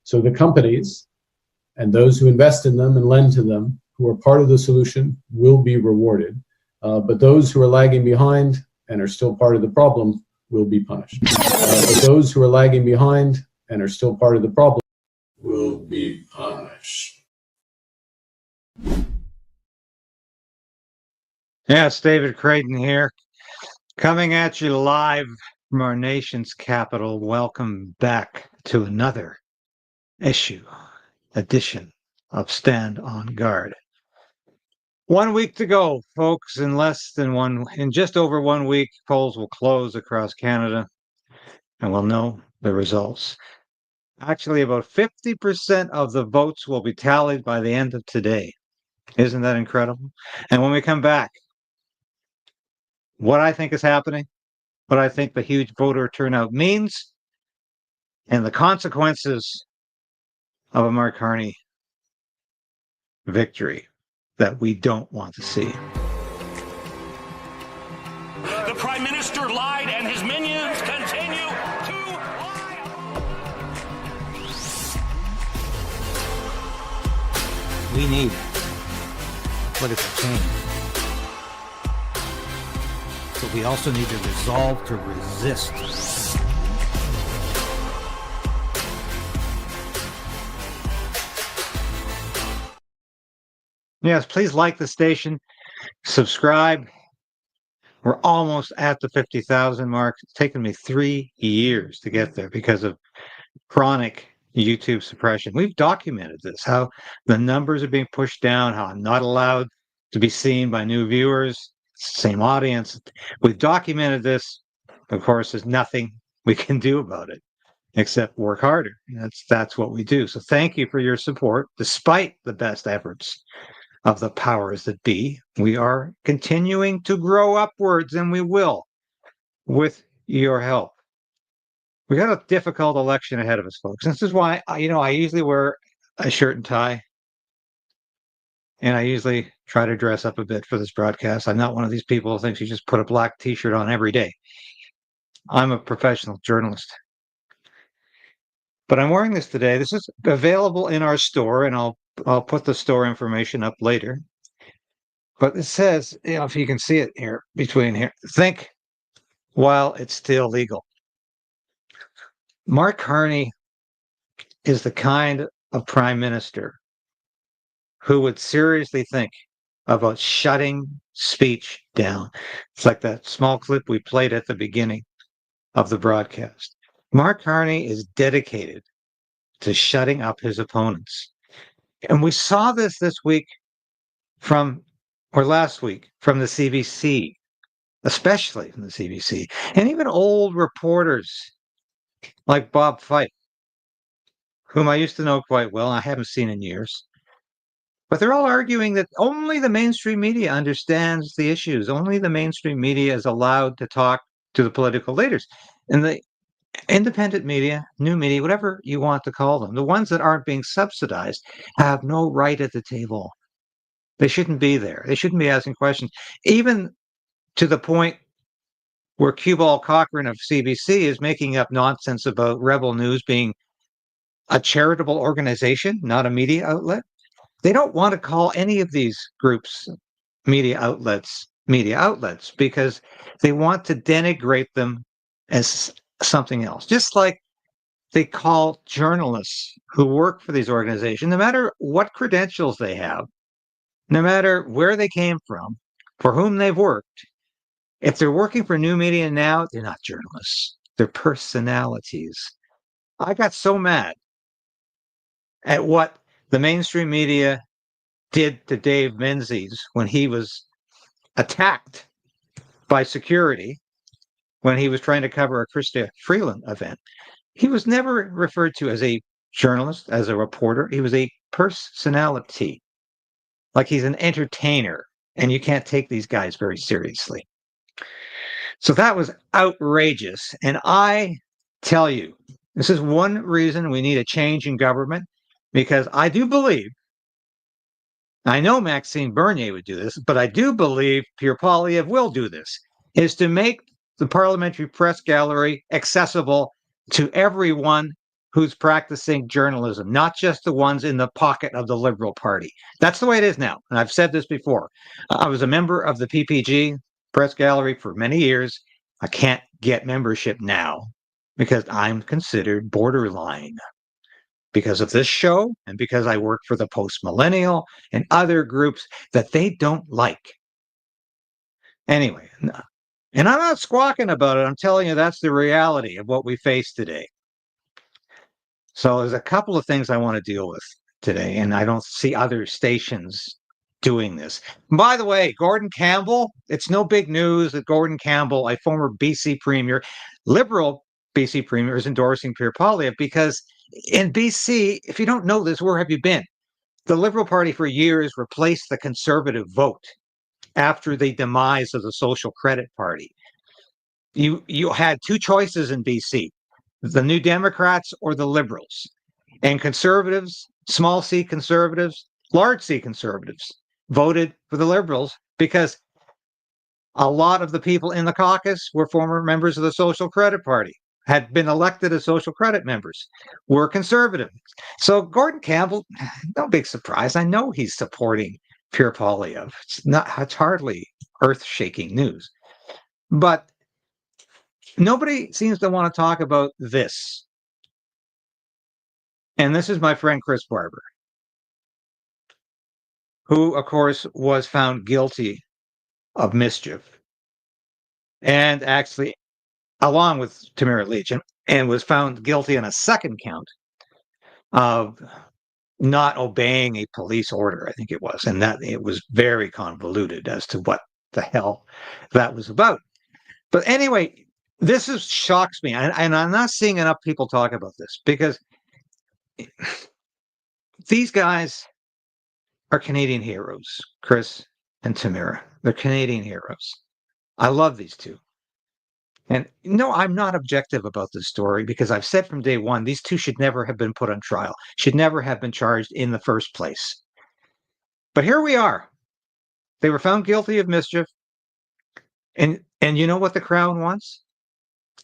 So the companies and those who invest in them and lend to them, who are part of the solution, will be rewarded. But those who are lagging behind and are still part of the problem will be punished. But those who are lagging behind and are still part of the problem will be punished. Yeah, it's David Krayden here, coming at you live from our nation's capital. Welcome back to another edition of Stand on Guard. 1 week to go, folks. In just over 1 week, polls will close across Canada, and we'll know the results. Actually, about 50% of the votes will be tallied by the end of today. Isn't that incredible? And when we come back, what I think is happening, what I think the huge voter turnout means, and the consequences of a Mark Carney victory that we don't want to see. The Prime Minister lied and his minions continue to lie. We need political change. But we also need the resolve to resist. Yes, please like the station, subscribe. We're almost at the 50,000 mark. It's taken me 3 years to get there because of chronic YouTube suppression. We've documented this, how the numbers are being pushed down, how I'm not allowed to be seen by new viewers, same audience. We've documented this. Of course, there's nothing we can do about it except work harder. That's what we do. So thank you for your support, despite the best efforts of the powers that be. We are continuing to grow upwards, and we will, with your help. We got a difficult election ahead of us, folks. This is why I usually wear a shirt and tie, and I usually try to dress up a bit for this broadcast. I'm not one of these people who thinks you just put a black T-shirt on every day. I'm a professional journalist. But I'm wearing this today. This is available in our store, and I'll put the store information up later. But it says, if you can see it here, between here, think while it's still legal. Mark Carney is the kind of prime minister who would seriously think about shutting speech down. It's like that small clip we played at the beginning of the broadcast. Mark Carney is dedicated to shutting up his opponents. And we saw this week last week from the CBC, especially from the CBC, and even old reporters like Bob Fife, whom I used to know quite well, and I haven't seen in years. But they're all arguing that only the mainstream media understands the issues. Only the mainstream media is allowed to talk to the political leaders. And the independent media, new media, whatever you want to call them, the ones that aren't being subsidized, have no right at the table. They shouldn't be there. They shouldn't be asking questions, even to the point where Cubal Cochran of CBC is making up nonsense about Rebel News being a charitable organization, not a media outlet. They don't want to call any of these groups media outlets because they want to denigrate them as something else. Just like they call journalists who work for these organizations, no matter what credentials they have, no matter where they came from, for whom they've worked, if they're working for new media now, they're not journalists. They're personalities. I got so mad at what the mainstream media did to Dave Menzies when he was attacked by security when he was trying to cover a Chrystia Freeland event. He was never referred to as a journalist, as a reporter. He was a personality, like he's an entertainer, and you can't take these guys very seriously. So that was outrageous. And I tell you, this is one reason we need a change in government, because I do believe, I know Maxime Bernier would do this, but I do believe Pierre Poilievre will do this, is to make the parliamentary press gallery accessible to everyone who's practicing journalism, not just the ones in the pocket of the Liberal Party. That's the way it is now. And I've said this before. I was a member of the PPG Press Gallery for many years. I can't get membership now because I'm considered borderline because of this show and because I work for the post-millennial and other groups that they don't like. Anyway, and I'm not squawking about it. I'm telling you that's the reality of what we face today. So there's a couple of things I want to deal with today, and I don't see other stations doing this. By the way, Gordon Campbell, it's no big news that Gordon Campbell, a former BC Premier, Liberal BC Premier, is endorsing Pierre Poilievre because in BC, if you don't know this, where have you been? The Liberal Party for years replaced the Conservative vote after the demise of the Social Credit Party. You had two choices in BC, the New Democrats or the Liberals. And conservatives, small c conservatives, large c conservatives, voted for the Liberals because a lot of the people in the caucus were former members of the Social Credit Party, had been elected as social credit members, were conservative. So Gordon Campbell, no big surprise. I know he's supporting Pierre Poilievre. It's hardly earth-shaking news. But nobody seems to want to talk about this. And this is my friend Chris Barber, who, of course, was found guilty of mischief. And actually, along with Tamara Leach, and was found guilty on a second count of not obeying a police order, I think it was. And that it was very convoluted as to what the hell that was about. But anyway, this shocks me. And I'm not seeing enough people talk about this because these guys are Canadian heroes, Chris and Tamara. They're Canadian heroes. I love these two. And no, I'm not objective about this story because I've said from day one, these two should never have been put on trial, should never have been charged in the first place. But here we are. They were found guilty of mischief. And you know what the Crown wants?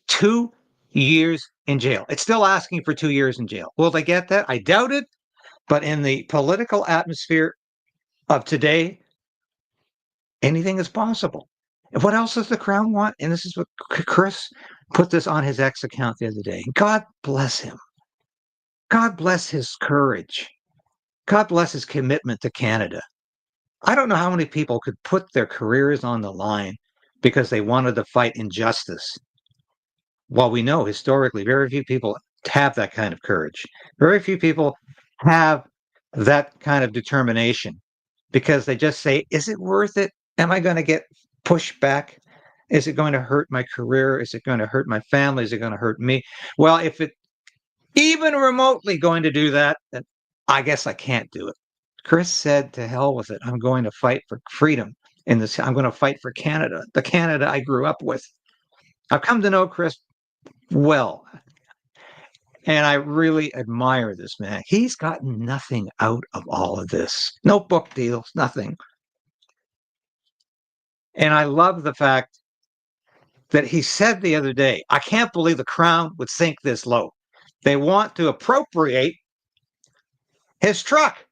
2 years in jail. It's still asking for 2 years in jail. Will they get that? I doubt it. But in the political atmosphere of today, anything is possible. And what else does the Crown want? And this is what Chris put this on his X account the other day. God bless him. God bless his courage. God bless his commitment to Canada. I don't know how many people could put their careers on the line because they wanted to fight injustice. Well, we know historically very few people have that kind of courage. Very few people have that kind of determination because they just say, is it worth it? Am I going to get pushed back? Is it going to hurt my career? Is it going to hurt my family? Is it going to hurt me? Well, if it even remotely going to do that, then I guess I can't do it. Chris said, to hell with it. I'm going to fight for freedom in this. I'm going to fight for Canada, the Canada I grew up with. I've come to know Chris well, and I really admire this man. He's gotten nothing out of all of this. No book deals, nothing. And I love the fact that he said the other day, I can't believe the Crown would sink this low. They want to appropriate his truck,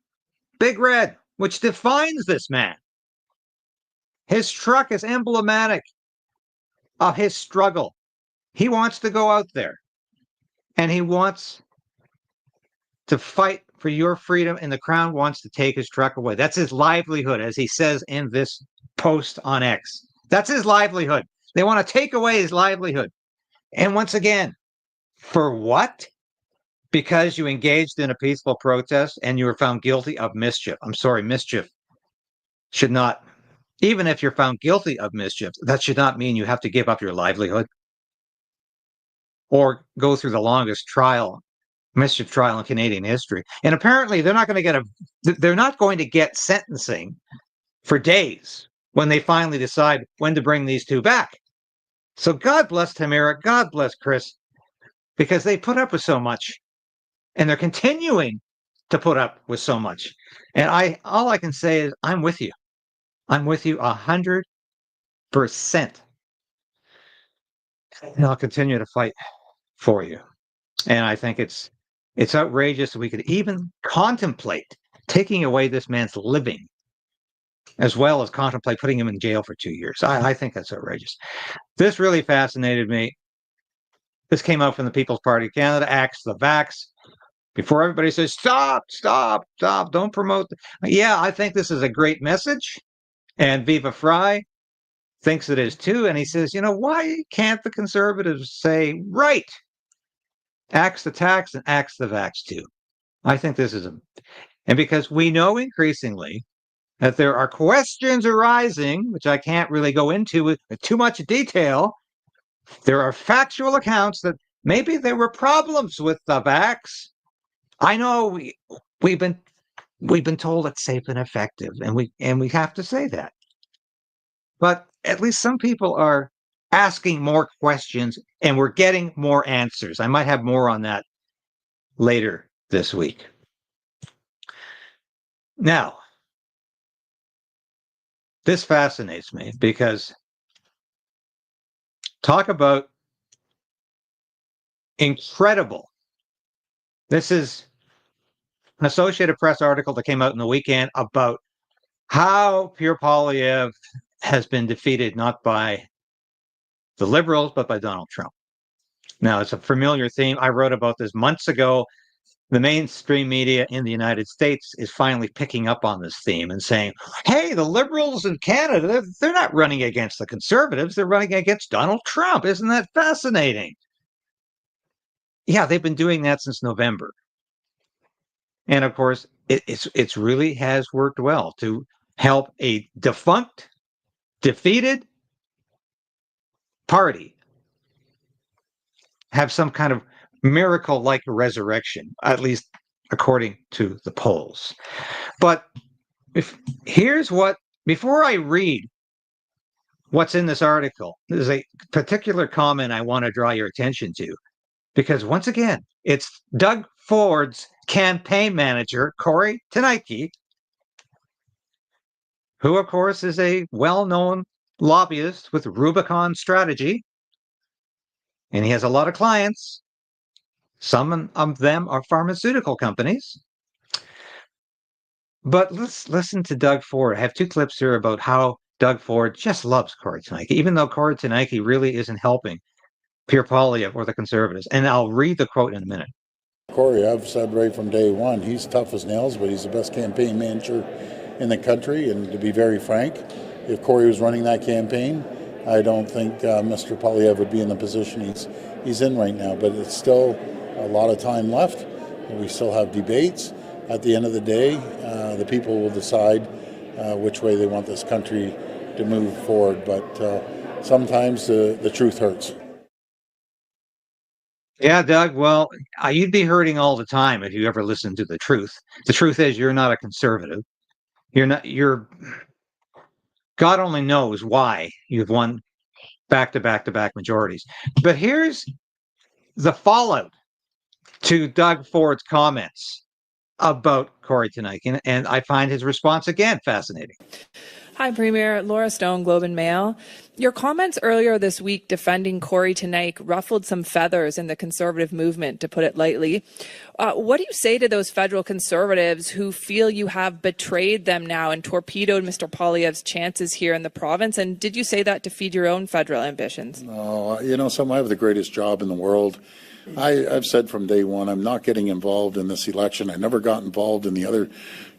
Big Red, which defines this man. His truck is emblematic of his struggle. He wants to go out there and he wants to fight for your freedom, and the Crown wants to take his truck away. That's his livelihood, as he says in this post on X. That's his livelihood. They want to take away his livelihood. And once again, for what? Because you engaged in a peaceful protest and you were found guilty of mischief. I'm sorry, mischief should not, even if you're found guilty of mischief, that should not mean you have to give up your livelihood or go through the longest mischief trial in Canadian history. And apparently they're not going to get sentencing for days when they finally decide when to bring these two back. So God bless Tamara, God bless Chris, because they put up with so much and they're continuing to put up with so much. And all I can say is I'm with you. I'm with you 100%. And I'll continue to fight for you. And I think it's It's outrageous that we could even contemplate taking away this man's living, as well as contemplate putting him in jail for 2 years. I think that's outrageous. This really fascinated me. This came out from the People's Party of Canada, Axe the Vax. Before everybody says, stop, don't promote. Yeah, I think this is a great message. And Viva Fry thinks it is too. And he says, why can't the Conservatives say, right, axe the tax and axe the vax too? I think this is and because we know increasingly that there are questions arising, which I can't really go into with too much detail. There are factual accounts that maybe there were problems with the vax. I know we've been told it's safe and effective, and we have to say that. But at least some people are asking more questions, and we're getting more answers. I might have more on that later this week. Now, this fascinates me because talk about incredible. This is an Associated Press article that came out in the weekend about how Pierre Poilievre has been defeated not by the Liberals, but by Donald Trump. Now, it's a familiar theme. I wrote about this months ago. The mainstream media in the United States is finally picking up on this theme and saying, hey, the Liberals in Canada, they're not running against the Conservatives. They're running against Donald Trump. Isn't that fascinating? Yeah, they've been doing that since November. And of course, it's really has worked well to help a defunct, defeated party have some kind of miracle-like resurrection, at least according to the polls. But before I read what's in this article, there's a particular comment I want to draw your attention to, because once again, it's Doug Ford's campaign manager, Cory Teneycke, who, of course, is a well-known lobbyist with Rubicon Strategy, and he has a lot of clients. Some of them are pharmaceutical companies. But let's listen to Doug Ford. I have two clips here about how Doug Ford just loves Cory Teneycke, even though Cory Teneycke really isn't helping Pierre Poilievre or the Conservatives. And I'll read the quote in a minute. Cory, I've said right from day one, he's tough as nails, but he's the best campaign manager in the country. And to be very frank, if Cory was running that campaign, I don't think Mr. Poilievre would be in the position he's in right now. But it's still a lot of time left. We still have debates. At the end of the day, the people will decide which way they want this country to move forward. But sometimes the truth hurts. Yeah, Doug, well, you'd be hurting all the time if you ever listened to the truth. The truth is you're not a conservative. You're God only knows why you've won back-to-back-to-back majorities. But here's the fallout to Doug Ford's comments about Cory Teneycke, and I find his response again fascinating. Hi, Premier. Laura Stone, Globe and Mail. Your comments earlier this week defending Cory Teneycke ruffled some feathers in the Conservative movement, to put it lightly. What do you say to those federal Conservatives who feel you have betrayed them now and torpedoed Mr. Poilievre's chances here in the province? And did you say that to feed your own federal ambitions? No, I have the greatest job in the world. I've said from day one, I'm not getting involved in this election. I never got involved in the other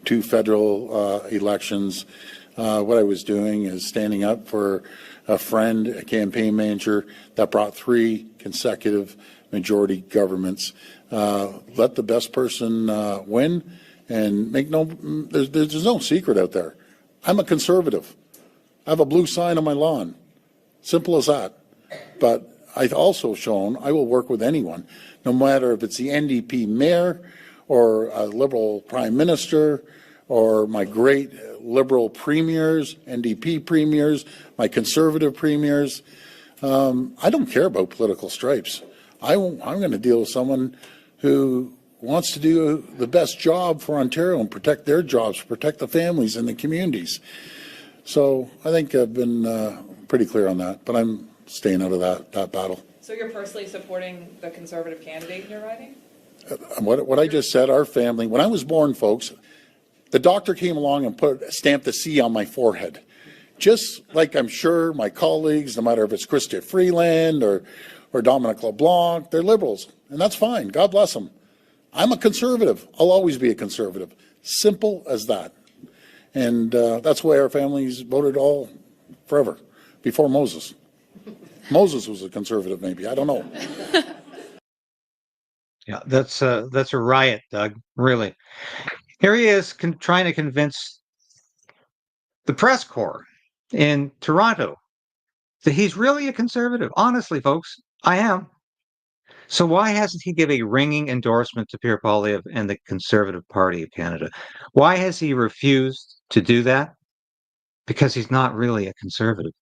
two federal elections. What I was doing is standing up for a friend, a campaign manager that brought 3 consecutive majority governments. Let the best person win, and there's no secret out there. I'm a conservative. I have a blue sign on my lawn. Simple as that. But I've also shown I will work with anyone, no matter if it's the NDP mayor or a Liberal prime minister or my great Liberal premiers, NDP premiers, my Conservative premiers. I don't care about political stripes. I'm going to deal with someone who wants to do the best job for Ontario and protect their jobs, protect the families and the communities. So I think I've been pretty clear on that, but I'm staying out of that battle. So you're personally supporting the Conservative candidate in your riding? What I just said, our family, when I was born, folks, the doctor came along and stamped a C on my forehead. Just like I'm sure my colleagues, no matter if it's Chrystia Freeland or Dominic LeBlanc, they're liberals, and that's fine. God bless them. I'm a conservative. I'll always be a conservative. Simple as that. And that's why our families voted all forever, before Moses. Moses was a conservative, maybe. I don't know. Yeah, that's a riot, Doug. Really. Here he is trying to convince the press corps in Toronto that he's really a conservative. Honestly, folks, I am. So why hasn't he given a ringing endorsement to Pierre Poilievre and the Conservative Party of Canada? Why has he refused to do that? Because he's not really a conservative.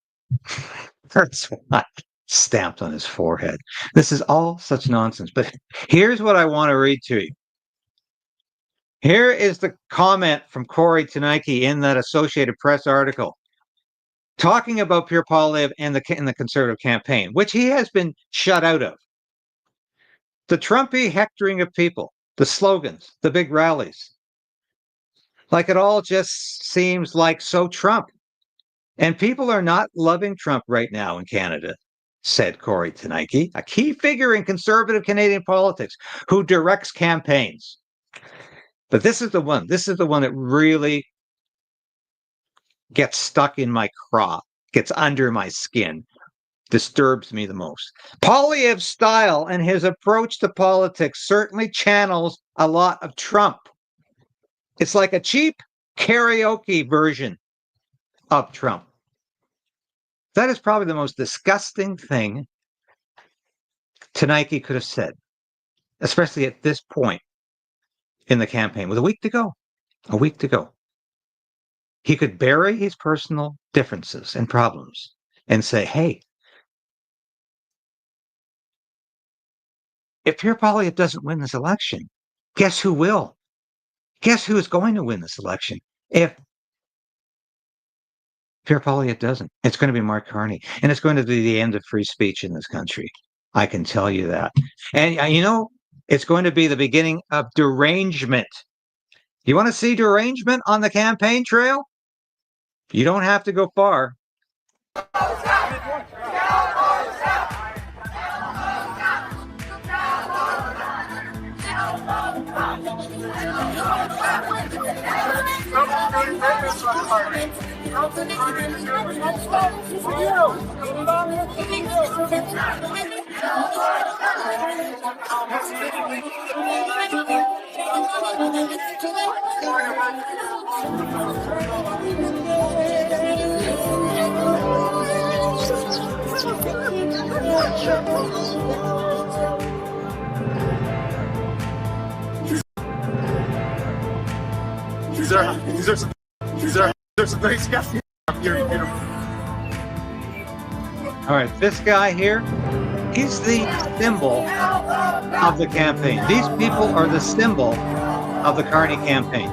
That's why. Stamped on his forehead. This is all such nonsense. But here's what I want to read to you. Here is the comment from Cory Teneycke in that Associated Press article talking about Pierre Poilievre and the Conservative campaign, which he has been shut out of. The Trumpy hectoring of people, the slogans, the big rallies. Like it all just seems like so Trump. And people are not loving Trump right now in Canada, said Cory Teneycke, a key figure in conservative Canadian politics who directs campaigns. But this is the one that really gets stuck in my craw, gets under my skin, disturbs me the most. Poilievre's style and his approach to politics certainly channels a lot of Trump. It's like a cheap karaoke version of Trump. That is probably the most disgusting thing Teneycke could have said, especially at this point in the campaign, with a week to go. He could bury his personal differences and problems and say, hey, if Pierre Poilievre doesn't win this election, guess who will? Guess who is going to win this election? If Pierre Poilievre doesn't, it's going to be Mark Carney. And it's going to be the end of free speech in this country. I can tell you that. And, it's going to be the beginning of derangement. You want to see derangement on the campaign trail? You don't have to go far. There's some great stuff here. All right, this guy here, he's the symbol of the campaign. These people are the symbol of the Carney campaign.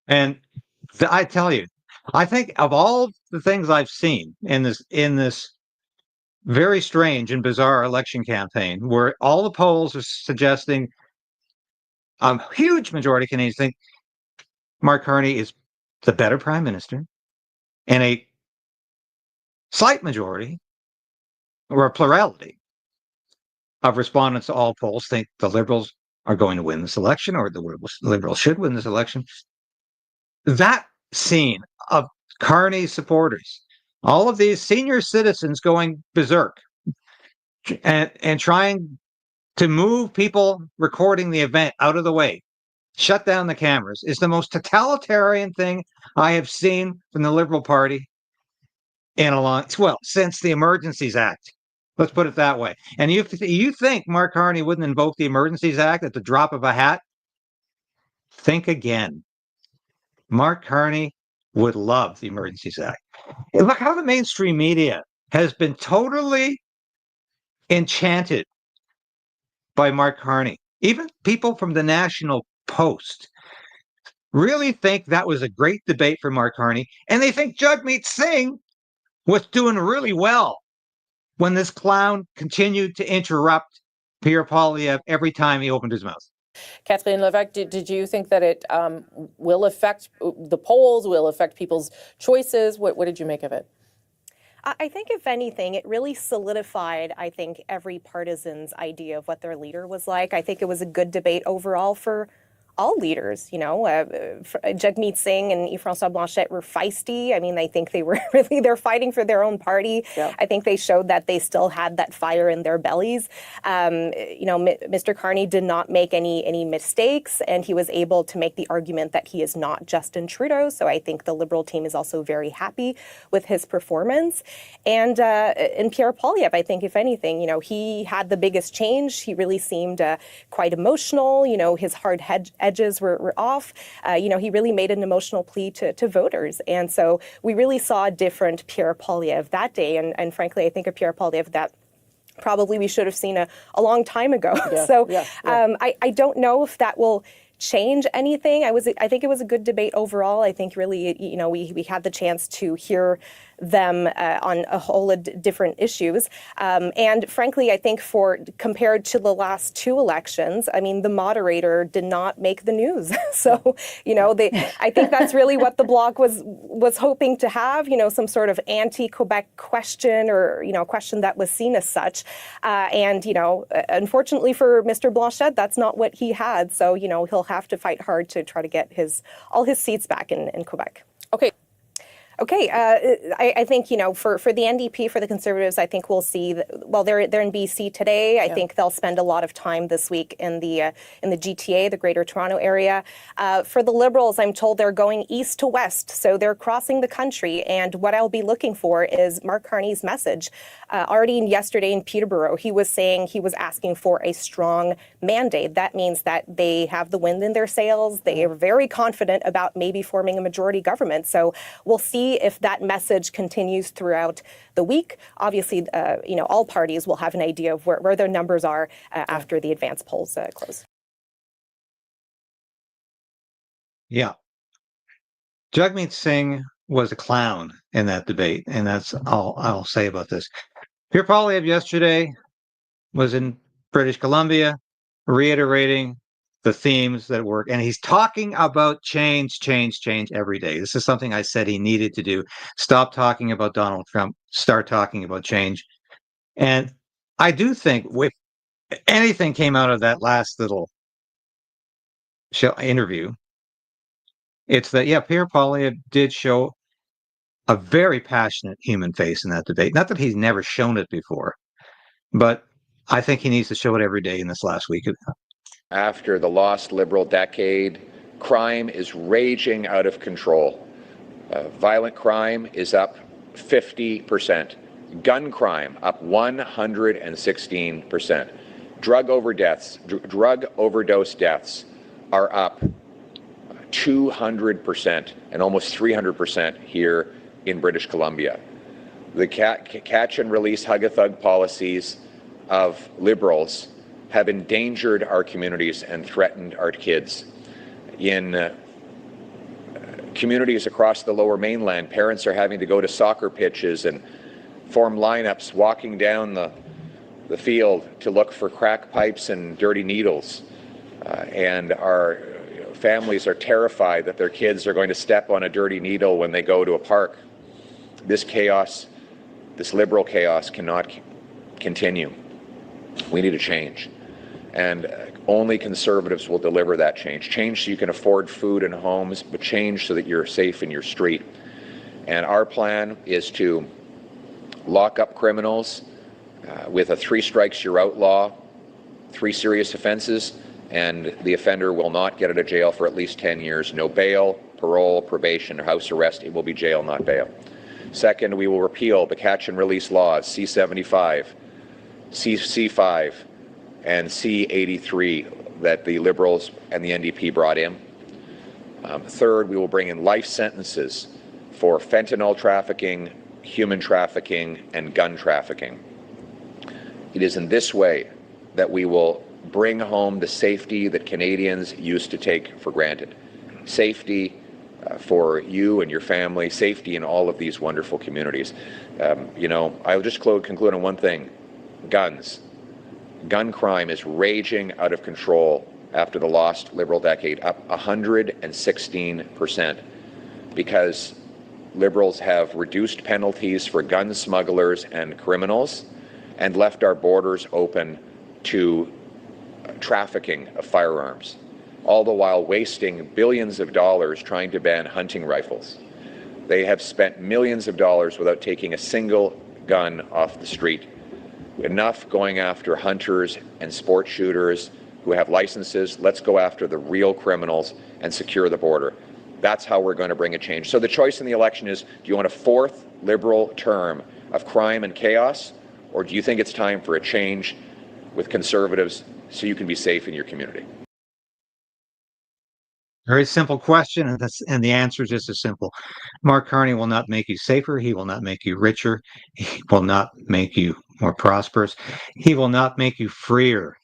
And I tell you, I think of all the things I've seen in this very strange and bizarre election campaign, where all the polls are suggesting a huge majority of Canadians think Mark Carney is the better prime minister, and a slight majority or a plurality of respondents to all polls think the Liberals are going to win this election, or the Liberals should win this election. That scene of Carney supporters, all of these senior citizens going berserk and trying to move people recording the event out of the way, shut down the cameras, is the most totalitarian thing I have seen from the Liberal Party since the Emergencies Act. Let's put it that way. And you think Mark Carney wouldn't invoke the Emergencies Act at the drop of a hat? Think again. Mark Carney would love the Emergencies Act. And look how the mainstream media has been totally enchanted by Mark Carney. Even people from the National Post really think that was a great debate for Mark Carney, and they think Jagmeet Singh was doing really well when this clown continued to interrupt Pierre Poilievre every time he opened his mouth. Catherine Levesque, did you think that it will affect the polls, will affect people's choices? What did you make of it? I think, if anything, it really solidified, I think, every partisan's idea of what their leader was like. I think it was a good debate overall for all leaders, you know. Jagmeet Singh and Yves-François Blanchet were feisty. I mean, I think they were they're fighting for their own party. Yeah. I think they showed that they still had that fire in their bellies. You know, Mr. Carney did not make any mistakes, and he was able to make the argument that he is not Justin Trudeau. So I think the Liberal team is also very happy with his performance. And Pierre Poilievre, I think, if anything, you know, he had the biggest change. He really seemed quite emotional. You know, his hard edges were off. You know, he really made an emotional plea to voters. And so we really saw a different Pierre Poilievre that day. And frankly, I think a Pierre Poilievre that probably we should have seen a long time ago. Yeah, I don't know if that will change anything. I think it was a good debate overall. I think really, you know, we had the chance to hear them on a whole of different issues. And frankly, I think compared to the last two elections, I mean, the moderator did not make the news. So, you know, I think that's really what the Bloc was hoping to have, you know, some sort of anti-Quebec question, or, you know, a question that was seen as such. And, you know, unfortunately for Mr. Blanchet, that's not what he had. So, you know, he'll have to fight hard to try to get all his seats back in Quebec. Okay, I think, you know, for the NDP, for the Conservatives, I think we'll see they're in BC today. I think they'll spend a lot of time this week in the GTA, the Greater Toronto area. For the Liberals, I'm told they're going east to west, so they're crossing the country. And what I'll be looking for is Mark Carney's message. Already yesterday in Peterborough, he was saying he was asking for a strong mandate. That means that they have the wind in their sails. They are very confident about maybe forming a majority government. So we'll see if that message continues throughout the week. Obviously, you know, all parties will have an idea of where their numbers are after the advance polls close. Yeah. Jagmeet Singh was a clown in that debate, and that's all I'll say about this. Pierre Poilievre yesterday was in British Columbia, reiterating the themes that work. And he's talking about change every day. This is something I said he needed to do. Stop talking about Donald Trump, start talking about change. And I do think if anything came out of that last little interview, it's that, yeah, Pierre Poilievre did show a very passionate human face in that debate. Not that he's never shown it before, but I think he needs to show it every day in this last week. After the lost Liberal decade, crime is raging out of control. Violent crime is up 50%. Gun crime up 116%. Drug overdose deaths are up 200% and almost 300% here in British Columbia. The catch and release hug-a-thug policies of Liberals have endangered our communities and threatened our kids. In communities across the Lower Mainland, parents are having to go to soccer pitches and form lineups walking down the field to look for crack pipes and dirty needles. And our families are terrified that their kids are going to step on a dirty needle when they go to a park. This chaos, this Liberal chaos, cannot continue. We need a change. And only Conservatives will deliver that change. Change so you can afford food and homes, but change so that you're safe in your street. And our plan is to lock up criminals with a 3 strikes you're out law, 3 serious offenses, and the offender will not get out of jail for at least 10 years. No bail, parole, probation, or house arrest. It will be jail, not bail. Second, we will repeal the catch and release laws, C-75, C-5, and C-83 that the Liberals and the NDP brought in. Third, we will bring in life sentences for fentanyl trafficking, human trafficking, and gun trafficking. It is in this way that we will bring home the safety that Canadians used to take for granted. Safety for you and your family, safety in all of these wonderful communities. I'll just conclude on one thing: guns. Gun crime is raging out of control after the lost Liberal decade, up 116%, because Liberals have reduced penalties for gun smugglers and criminals and left our borders open to trafficking of firearms, all the while wasting billions of dollars trying to ban hunting rifles. They have spent millions of dollars without taking a single gun off the street. Enough going after hunters and sport shooters who have licenses. Let's go after the real criminals and secure the border. That's how we're going to bring a change. So the choice in the election is, do you want a fourth Liberal term of crime and chaos, or do you think it's time for a change with Conservatives so you can be safe in your community? Very simple question, and the answer is just as simple. Mark Carney will not make you safer. He will not make you richer. He will not make you more prosperous. He will not make you freer.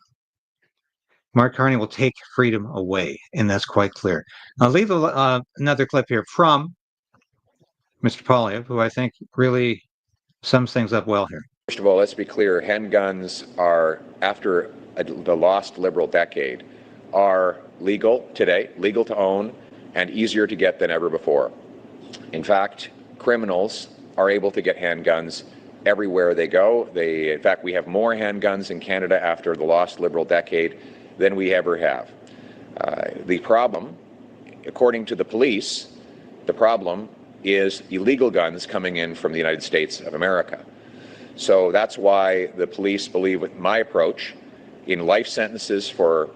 Mark Carney will take freedom away, and that's quite clear. I'll leave another clip here from Mr. Poilievre, who I think really sums things up well here. First of all, let's be clear. Handguns are, after the lost Liberal decade, are legal today, legal to own, and easier to get than ever before. In fact, criminals are able to get handguns everywhere they go. In fact, we have more handguns in Canada after the lost Liberal decade than we ever have. The problem, according to the police, the problem is illegal guns coming in from the United States of America. So that's why the police believe with my approach in life sentences for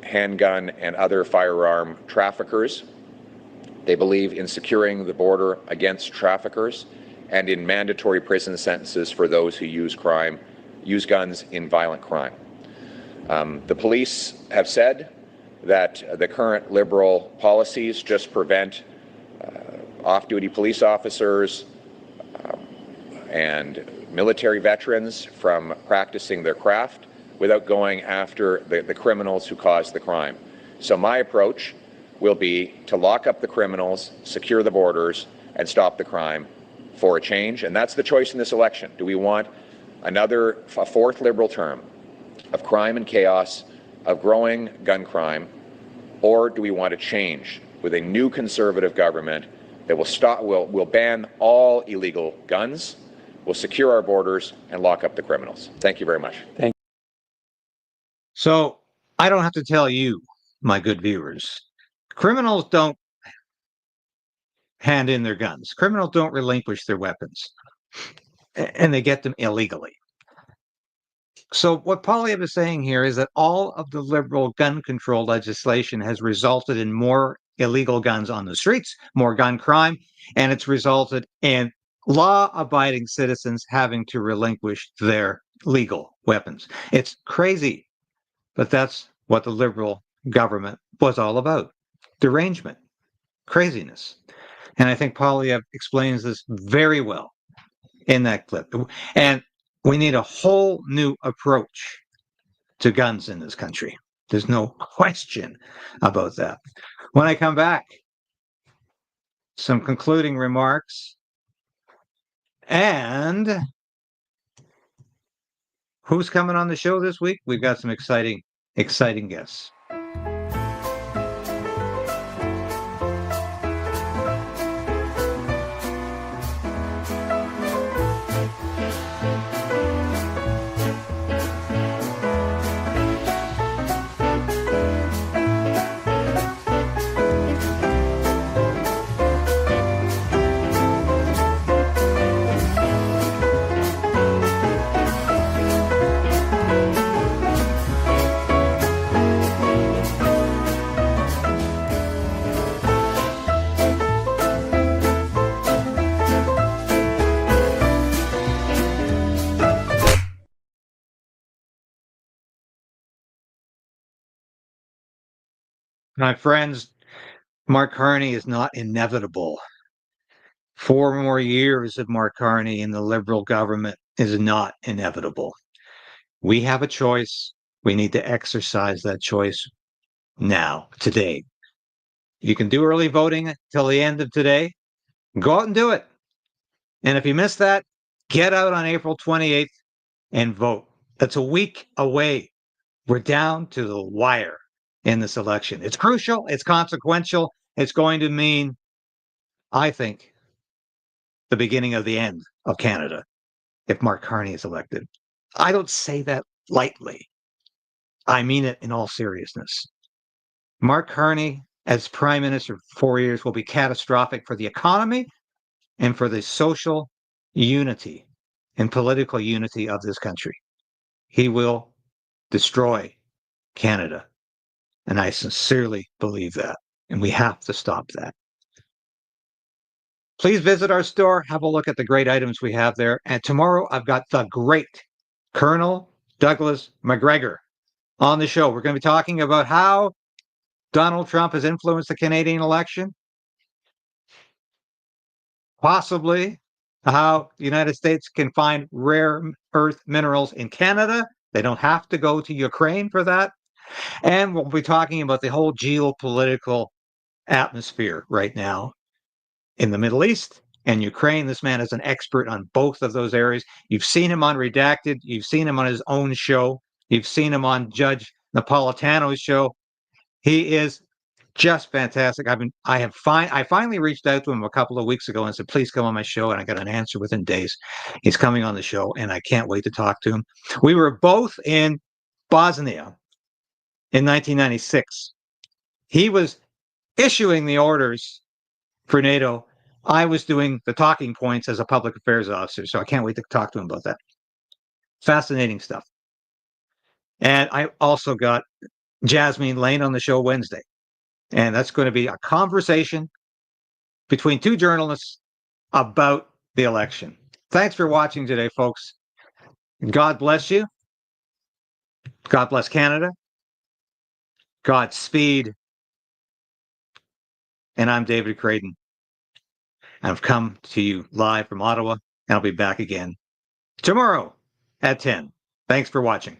handgun and other firearm traffickers. They believe in securing the border against traffickers and in mandatory prison sentences for those who use guns in violent crime. The police have said that the current Liberal policies just prevent off-duty police officers and military veterans from practicing their craft without going after the criminals who caused the crime. So my approach will be to lock up the criminals, secure the borders, and stop the crime for a change. And that's the choice in this election. Do we want a fourth Liberal term of crime and chaos, of growing gun crime, or do we want a change with a new Conservative government that will ban all illegal guns, will secure our borders, and lock up the criminals? Thank you very much. So I don't have to tell you, my good viewers, criminals don't hand in their guns. Criminals don't relinquish their weapons, and they get them illegally. So what Poilievre is saying here is that all of the Liberal gun control legislation has resulted in more illegal guns on the streets, more gun crime, and it's resulted in law-abiding citizens having to relinquish their legal weapons. It's crazy, but that's what the Liberal government was all about. Derangement, craziness. And I think Poilievre explains this very well in that clip. And we need a whole new approach to guns in this country. There's no question about that. When I come back, some concluding remarks. And who's coming on the show this week? We've got some exciting guests. My friends, Mark Carney is not inevitable. 4 more years of Mark Carney in the Liberal government is not inevitable. We have a choice. We need to exercise that choice now, today. You can do early voting till the end of today. Go out and do it. And if you miss that, get out on April 28th and vote. That's a week away. We're down to the wire in this election. It's crucial. It's consequential. It's going to mean, I think, the beginning of the end of Canada if Mark Carney is elected. I don't say that lightly. I mean it in all seriousness. Mark Carney as Prime Minister for 4 years will be catastrophic for the economy and for the social unity and political unity of this country. He will destroy Canada. And I sincerely believe that. And we have to stop that. Please visit our store. Have a look at the great items we have there. And tomorrow I've got the great Colonel Douglas McGregor on the show. We're going to be talking about how Donald Trump has influenced the Canadian election, possibly how the United States can find rare earth minerals in Canada. They don't have to go to Ukraine for that. And we'll be talking about the whole geopolitical atmosphere right now in the Middle East and Ukraine. This man is an expert on both of those areas. You've seen him on Redacted. You've seen him on his own show. You've seen him on Judge Napolitano's show. He is just fantastic. I finally reached out to him a couple of weeks ago and said, please come on my show. And I got an answer within days. He's coming on the show and I can't wait to talk to him. We were both in Bosnia in 1996. He was issuing the orders for NATO. I was doing the talking points as a public affairs officer. So I can't wait to talk to him about that. Fascinating stuff. And I also got Jasmine Lane on the show Wednesday. And that's going to be a conversation between two journalists about the election. Thanks for watching today, folks. God bless you. God bless Canada. Godspeed. And I'm David Krayden. I've come to you live from Ottawa, and I'll be back again tomorrow at 10. Thanks for watching.